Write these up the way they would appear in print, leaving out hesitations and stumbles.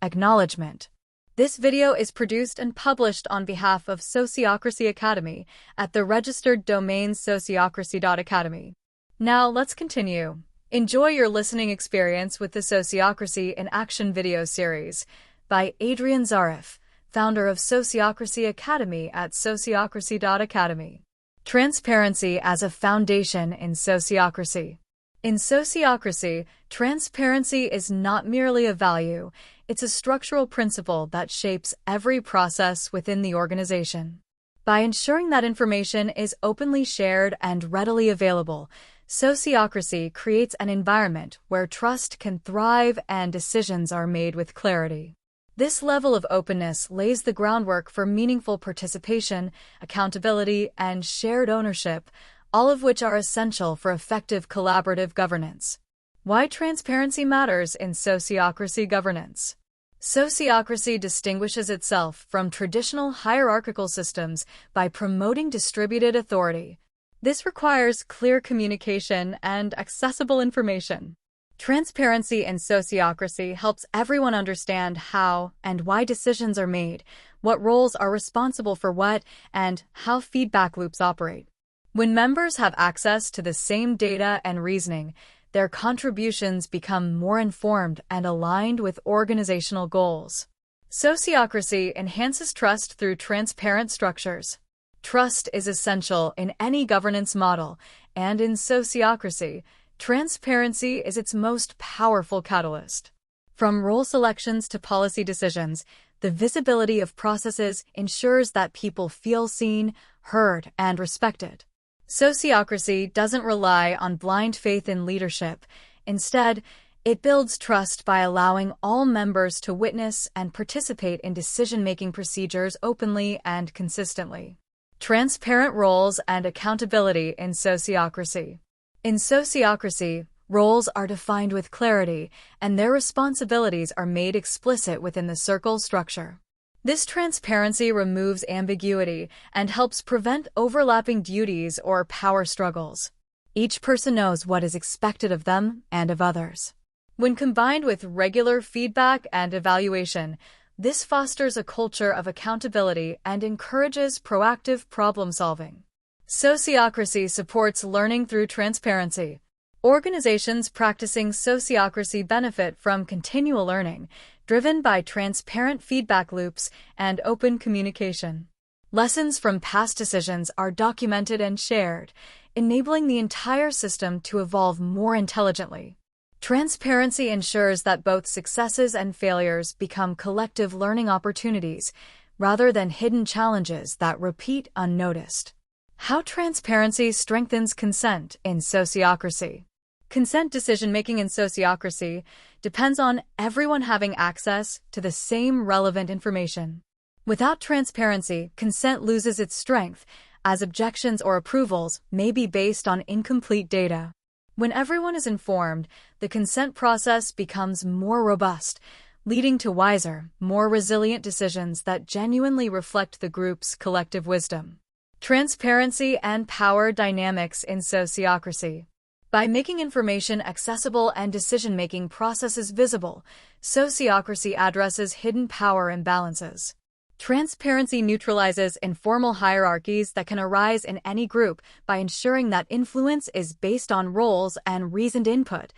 Acknowledgement. This video is produced and published on behalf of Sociocracy.Academy at the registered domain Sociocracy.Academy. Now let's continue. Enjoy your listening experience with the Sociocracy in Action video series by Adrian Zarif, founder of Sociocracy.Academy at sociocracy.academy. Transparency as a foundation in sociocracy. In sociocracy, transparency is not merely a value, it's a structural principle that shapes every process within the organization. By ensuring that information is openly shared and readily available, sociocracy creates an environment where trust can thrive and decisions are made with clarity. This level of openness lays the groundwork for meaningful participation, accountability, and shared ownership, all of which are essential for effective collaborative governance. Why transparency matters in sociocracy governance. Sociocracy distinguishes itself from traditional hierarchical systems by promoting distributed authority. This requires clear communication and accessible information. Transparency in sociocracy helps everyone understand how and why decisions are made, what roles are responsible for what, and how feedback loops operate. When members have access to the same data and reasoning, their contributions become more informed and aligned with organizational goals. Sociocracy enhances trust through transparent structures. Trust is essential in any governance model, and in sociocracy, transparency is its most powerful catalyst. From role selections to policy decisions, the visibility of processes ensures that people feel seen, heard, and respected. Sociocracy doesn't rely on blind faith in leadership. Instead, it builds trust by allowing all members to witness and participate in decision-making procedures openly and consistently. Transparent roles and accountability in sociocracy. In sociocracy, roles are defined with clarity, and their responsibilities are made explicit within the circle structure. This transparency removes ambiguity and helps prevent overlapping duties or power struggles. Each person knows what is expected of them and of others. When combined with regular feedback and evaluation, this fosters a culture of accountability and encourages proactive problem-solving. Sociocracy supports learning through transparency. Organizations practicing sociocracy benefit from continual learning, driven by transparent feedback loops and open communication. Lessons from past decisions are documented and shared, enabling the entire system to evolve more intelligently. Transparency ensures that both successes and failures become collective learning opportunities, rather than hidden challenges that repeat unnoticed. How transparency strengthens consent in sociocracy. Consent decision-making in sociocracy depends on everyone having access to the same relevant information. Without transparency, consent loses its strength, as objections or approvals may be based on incomplete data. When everyone is informed, the consent process becomes more robust, leading to wiser, more resilient decisions that genuinely reflect the group's collective wisdom. Transparency and power dynamics in sociocracy. By making information accessible and decision-making processes visible, sociocracy addresses hidden power imbalances. Transparency neutralizes informal hierarchies that can arise in any group by ensuring that influence is based on roles and reasoned input,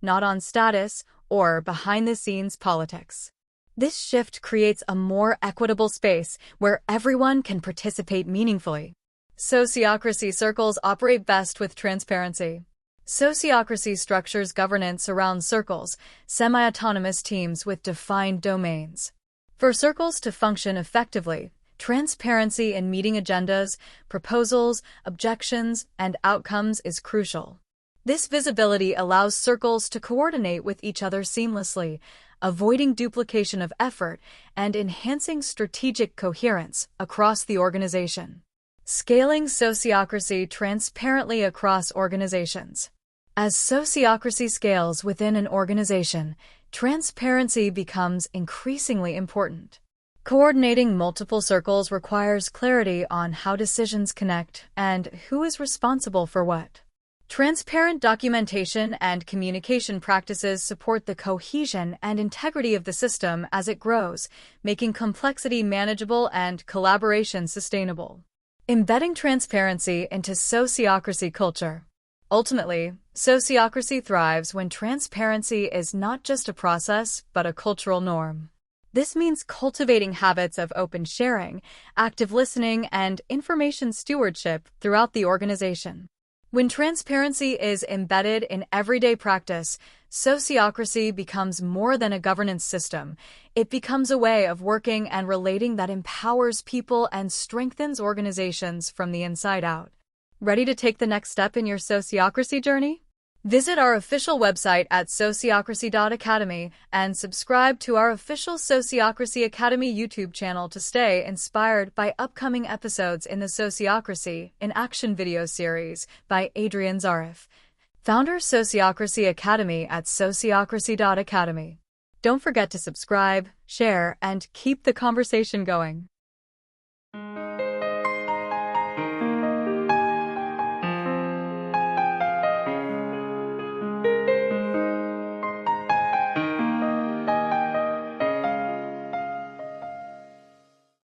not on status or behind-the-scenes politics. This shift creates a more equitable space where everyone can participate meaningfully. Sociocracy circles operate best with transparency. Sociocracy structures governance around circles, semi-autonomous teams with defined domains. For circles to function effectively, transparency in meeting agendas, proposals, objections, and outcomes is crucial. This visibility allows circles to coordinate with each other seamlessly, avoiding duplication of effort and enhancing strategic coherence across the organization. Scaling sociocracy transparently across organizations. As sociocracy scales within an organization, transparency becomes increasingly important. Coordinating multiple circles requires clarity on how decisions connect and who is responsible for what. Transparent documentation and communication practices support the cohesion and integrity of the system as it grows, making complexity manageable and collaboration sustainable. Embedding transparency into sociocracy culture. Ultimately, sociocracy thrives when transparency is not just a process, but a cultural norm. This means cultivating habits of open sharing, active listening, and information stewardship throughout the organization. When transparency is embedded in everyday practice, sociocracy becomes more than a governance system. It becomes a way of working and relating that empowers people and strengthens organizations from the inside out. Ready to take the next step in your sociocracy journey? Visit our official website at Sociocracy.Academy and subscribe to our official Sociocracy Academy YouTube channel to stay inspired by upcoming episodes in the Sociocracy in Action video series by Adrian Zarif, founder Sociocracy Academy at Sociocracy.Academy. Don't forget to subscribe, share, and keep the conversation going.